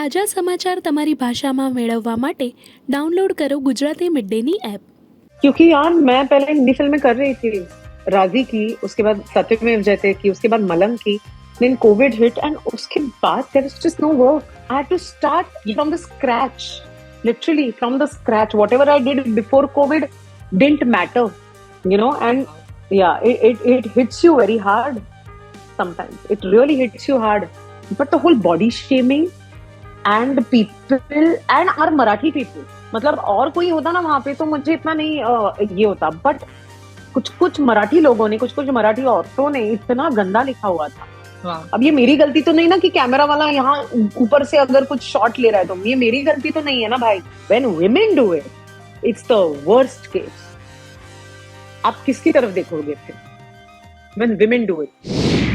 તાજા સમાચાર તમારી ભાષામાં મેળવવા માટે ડાઉનલોડ કરો ગુજરાતી મિડ ડેની એપ। क्योंकि यार मैं पहले हिंदी फिल्में कर रही थी, राजी की, उसके बाद सत्यमेव जयते की, उसके बाद मलंग की, then COVID hit and उसके बाद there was just no work. I had to start from the scratch, literally from the scratch. Whatever I did before COVID didn't matter, and yeah, it hits you very hard sometimes. It really hits you hard. But the whole body shaming and people and our Marathi people, मतलब और कोई होता ना वहां पे तो मुझे इतना नहीं ये होता, बट कुछ कुछ मराठी लोगों ने, कुछ कुछ मराठी औरतों ने इतना गंदा लिखा हुआ था। अब ये मेरी गलती तो नहीं ना कि कैमरा वाला यहाँ ऊपर से अगर कुछ शॉट ले रहा है, तो ये मेरी गलती तो नहीं है ना भाई। When women do it, it's the worst case. आप किसकी तरफ देखोगे फिर? When women do it.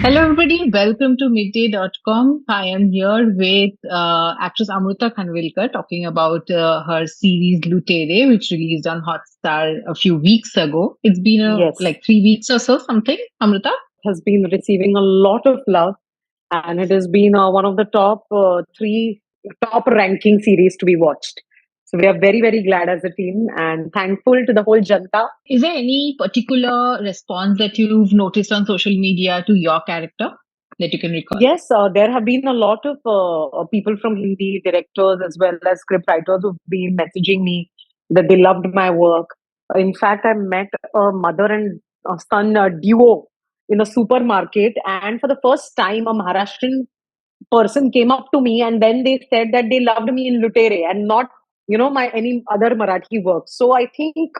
Hello everybody, welcome to midday.com. I am here with actress Amruta Khanvilkar talking about her series Lutere, which released on Hotstar a few weeks ago. It's been Yes. like 3 weeks or so, something, Amruta? Has been receiving a lot of love, and it has been one of the top ranking series to be watched. So we are very, very glad as a team and thankful to the whole Janta. Is there any particular response that you've noticed on social media to your character that you can recall? Yes, there have been a lot of people from Hindi, directors as well as script writers who've been messaging me that they loved my work. In fact, I met a mother and son duo in a supermarket, and for the first time a Maharashtrian person came up to me and then they said that they loved me in Lutere and not my any other Marathi work. So I think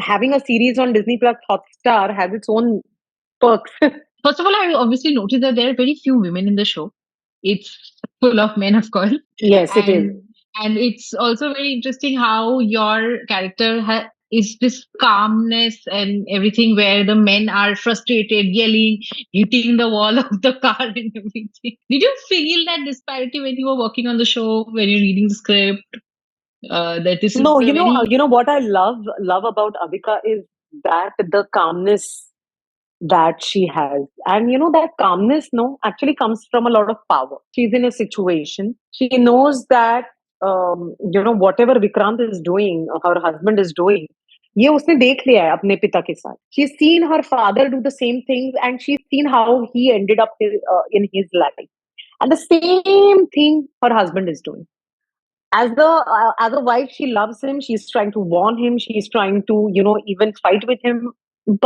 having a series on Disney Plus Hotstar has its own perks. First of all, I obviously noticed that there are very few women in the show. It's full of men, of course. Yes, it is. And it's also very interesting how your character is this calmness and everything, where the men are frustrated, yelling, hitting the wall of the car and everything. Did you feel that disparity when you were working on the show, when you're reading the script? That this No, is what I love about Avika is that the calmness that she has, and that calmness actually comes from a lot of power. She's in a situation, she knows that whatever Vikrant is doing, her husband is doing, ये उसने देख लिया है अपने पिता के साथ. She's seen her father do the same things and she's seen how he ended up in his life, and the same thing her husband is doing. As a wife, she loves him, she's trying to warn him, she's trying to even fight with him,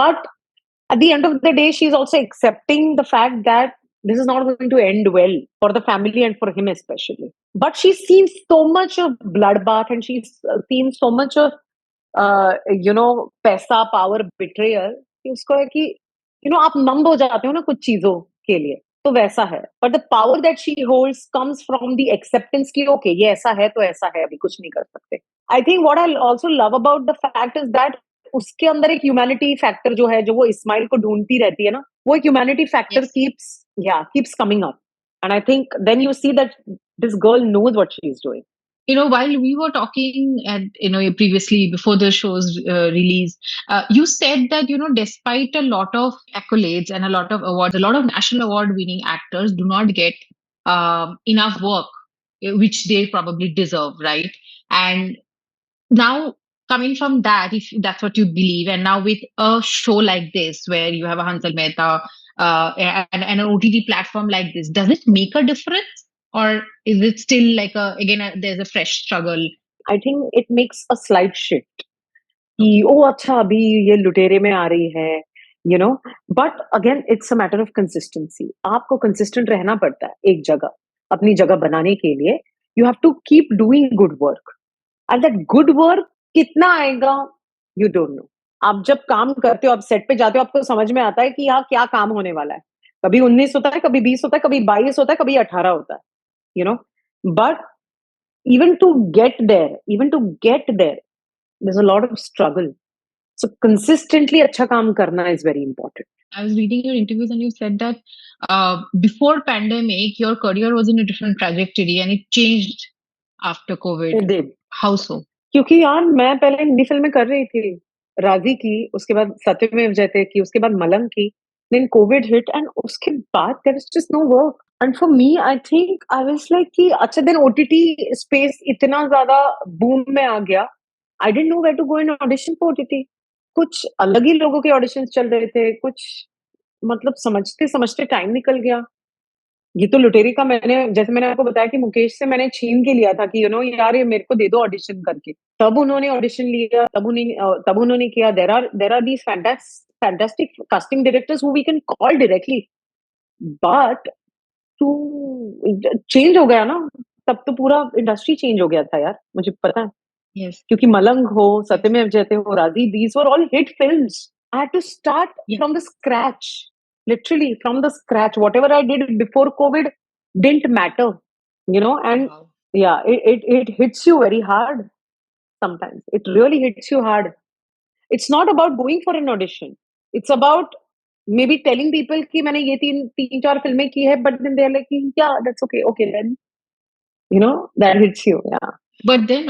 but at the end of the day, she's also accepting the fact that this is not going to end well for the family and for him especially. But she's seen so much of bloodbath and she's seen so much of, पैसा, power, betrayal, कि उसको है कि, आप numb हो जाते हो ना कुछ चीजों के लिए, तो वैसा है. But the power that she holds comes from the acceptance कि okay, ये ऐसा है तो ऐसा है, अभी कुछ नहीं कर सकते. I think what I also love about the fact is that उसके अंदर एक ह्यूमैनिटी फैक्टर जो है, जो वो इस्माइल को ढूंढती रहती है ना, वो एक humanity factor keeps coming up, and I think then you see that this girl knows what she is doing. While we were talking and previously before the show's release, you said that despite a lot of accolades and a lot of awards, a lot of national award winning actors do not get enough work which they probably deserve, right? And now, coming from that, if that's what you believe, and now with a show like this where you have a Hansal Mehta and an OTT platform like this, does it make a difference, or is it still like there's a fresh struggle? I think it makes a slight shift. कि अच्छा अभी ये लुटेरे में आ रही है, but again it's a matter of consistency. आपको consistent रहना पड़ता है एक जगह, अपनी जगह बनाने के लिए. You have to keep doing good work, and that good work कितना आएगा, you don't know. आप जब काम करते हो, आप सेट पे जाते हो, आपको समझ में आता है कि यहाँ क्या काम होने वाला है. कभी 19 होता है, कभी 20 होता है, कभी 22 होता है, कभी 18 होता है, but even to get there, there's a lot of struggle. So consistently अच्छा काम करना is very important. I was reading your interviews and you said that before pandemic, your career was in a different trajectory and it changed after COVID. It did. How so? क्योंकि यार मैं पहले हिंदी फिल्में कर रही थी, राजी की, उसके बाद सत्यमेव जयते की, उसके बाद मलंग की, then COVID hit and उसके बाद there was just no work. And for me, I think I was like कि अच्छा then OTT space इतना ज़्यादा boom में आ गया. I didn't know where to go and audition for OTT. कुछ अलग ही लोगों के auditions चल रहे थे, कुछ मतलब समझते-समझते टाइम निकल गया. ये तो लुटेरी का मैंने आपको बताया कि मुकेश से मैंने छीन के लिया था कि यार ये मेरे को दे दो ऑडिशन करके. तब उन्होंने ऑडिशन लिया, तब उन्होंने किया. There are these fantastic casting directors who we can call directly. But to change हो गया ना, तब तो पूरा इंडस्ट्री चेंज हो गया था यार, मुझे पता है. Yes. क्योंकि मलंग हो, सत्यमेव जयते हो, Raazi, these were all hit films. I had to start Yeah. From the scratch, literally from the scratch. Whatever I did before COVID didn't matter, and Wow. yeah, it hits you very hard sometimes. It really hits you hard. It's not about going for an audition. It's about maybe telling people कि मैंने ये तीन चार फिल्में की है, but then they're like, yeah, that's okay. Okay, then, that hits you. Yeah. But then,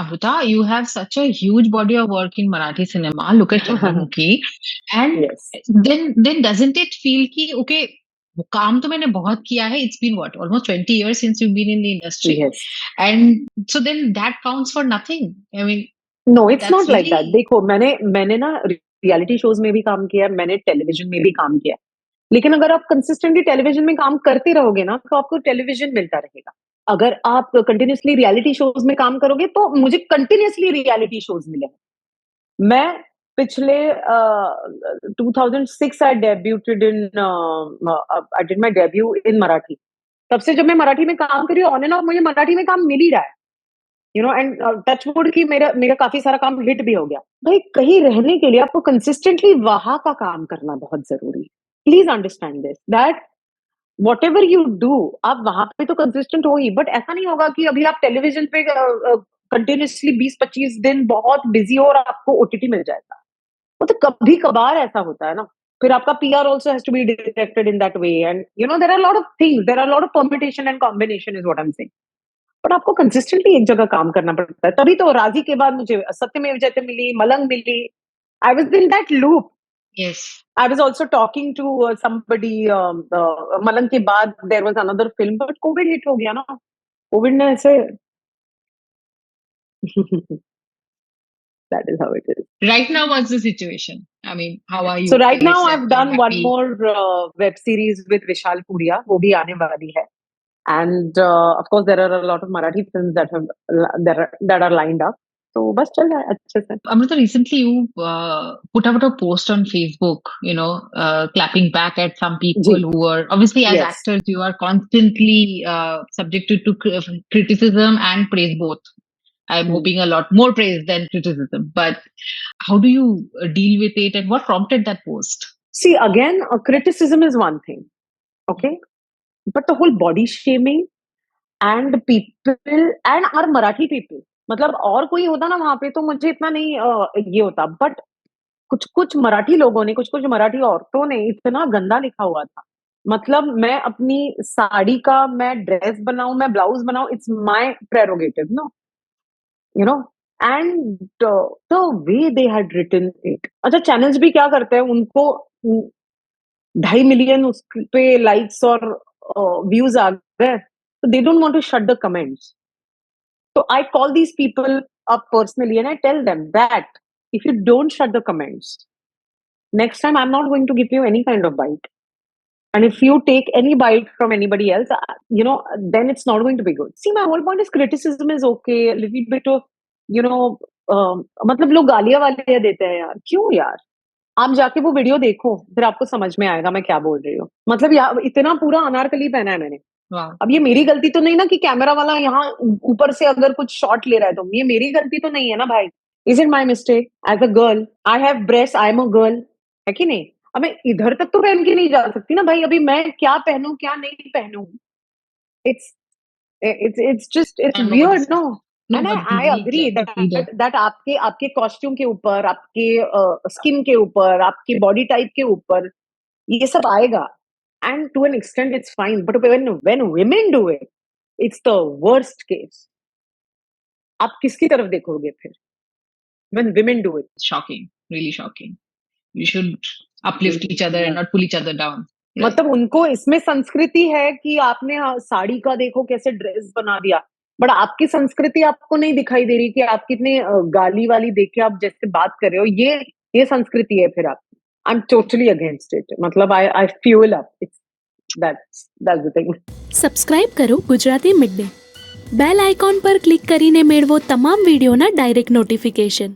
Amruta, you have such a huge body of work in Marathi cinema. Look at Chandramukhi, and Yes. then doesn't it feel कि okay, काम तो मैंने बहुत किया है. It's been what, almost 20 years since you've been in the industry, Yes. and so then that counts for nothing. I mean, No, it's that's not like that. really देखो, मैंने ना रियलिटी शोज में भी काम किया है, मैंने टेलीविजन में भी काम किया है. लेकिन अगर आप कंसिस्टेंटली टेलीविजन में काम करते रहोगे ना, तो आपको टेलीविजन मिलता रहेगा. अगर आप कंटिन्यूअसली रियलिटी शोज में काम करोगे, तो मुझे कंटिन्यूअसली रियलिटी शोज मिले. मैं पिछले 2006 I debuted in I did my debut in Marathi. तब से जब मैं मराठी में काम कर रही हूँ, ऑन एंड ऑफ मुझे मराठी में काम मिल ही रहा है. एंड टच वुड कि मेरा मेरा काफी सारा काम हिट भी हो गया. भाई, कहीं रहने के लिए आपको कंसिस्टेंटली वहां का काम करना बहुत जरूरी है. Please understand this, that what ever you do, आप वहां पे तो कंसिस्टेंट हो ही. बट ऐसा नहीं होगा कि अभी आप टेलीविजन पे कंटिन्यूसली 20-25 दिन बहुत बिजी हो और आपको ओटीटी मिल जाएगा. वो तो कभी कभार ऐसा होता है ना. फिर आपका PR also has to be detected in that way, and there are lot of things, there are lot of permutation and combination is what I am saying. But आपको कंसिस्टेंटली एक जगह काम करना पड़ता है. तभी तो राजी के बाद मुझे सत्यमेव जयते मिली, मलंग मिली. I was in that loop. yes. I was also talking to somebody. Malang के बाद there was another film, but COVID hit हो गया ना. COVID ने ऐसे that is how it is. Right now, what's the situation? I mean, how are you? So right You now said I've you're done one happy. more web series with Vishal Puria, वो भी आने वाली है. And of course there are a lot of Marathi films that are lined up. तो बस चल रहा है अच्छे से. Amrita, recently you put out a post on Facebook, clapping back at some people ji. who were obviously, as Yes. actors, you are constantly subjected to criticism and praise both. I'm hoping a lot more praise than criticism. But how do you deal with it, and what prompted that post? See, again, criticism is one thing, okay? But the whole body shaming and people and our Marathi people, मतलब और कोई होता ना वहां पे तो मुझे इतना नहीं ये होता. बट कुछ कुछ मराठी लोगों ने, कुछ कुछ मराठी औरतों ने इतना गंदा लिखा हुआ था. मतलब मैं अपनी साड़ी का मैं ड्रेस बनाऊं, मैं ब्लाउज बनाऊं, it's my prerogative, no, and the way they had written it. अच्छा, चैनल्स भी क्या करते हैं, उनको 2.5 मिलियन उस पे लाइक्स और व्यूज आ गए, so they don't want to shut the comments. So I call these people up personally and I tell them that if you don't shut the comments, next time I'm not going to give you any kind of bite. And if you take any bite from anybody else, then it's not going to be good. See, my whole point is criticism is okay. A little bit of, मतलब लोग गालियां वालियां देते हैं यार. क्यों यार? आप जाके वो वीडियो देखो, फिर आपको समझ में आएगा मैं क्या बोल रही हूँ. मतलब इतना पूरा अनारकली पहना है मैंने. Wow. अब ये मेरी गलती तो नहीं ना कि कैमरा वाला यहाँ ऊपर से अगर कुछ शॉट ले रहा है, तो ये मेरी गलती तो नहीं है ना भाई. Is it my mistake as a girl? I have breast, I am a girl, है कि नहीं? अब मैं इधर तक तो पहन के नहीं जा सकती ना भाई. अभी मैं क्या पहनूं क्या नहीं पहनूं, it's it's just it's I'm weird, no. No, and but I we agree get to see that. That आपके आपके कॉस्ट्यूम के ऊपर, आपके स्किन के ऊपर, आपके बॉडी टाइप के ऊपर ये सब आएगा. And to an extent it's fine, but when women do it, it's the worst case. आप किसकी तरफ देखोगे फिर when women do it? Shocking, really shocking. You should uplift each other and not pull each other down. मतलब उनको इसमें संस्कृति है कि आपने साड़ी का देखो कैसे ड्रेस बना दिया, बट आपकी संस्कृति आपको नहीं दिखाई दे रही कि आप कितने गाली वाली देख के आप जैसे बात कर रहे हो, ये संस्कृति है फिर आप। I am totally against it, मतलब I fuel up, it's that's the thing. Subscribe કરો Gujarati mid day bell icon પર ક્લિક કરીને મેળવો તમામ વિડીયોના ડાયરેક્ટ નોટિફિકેશન.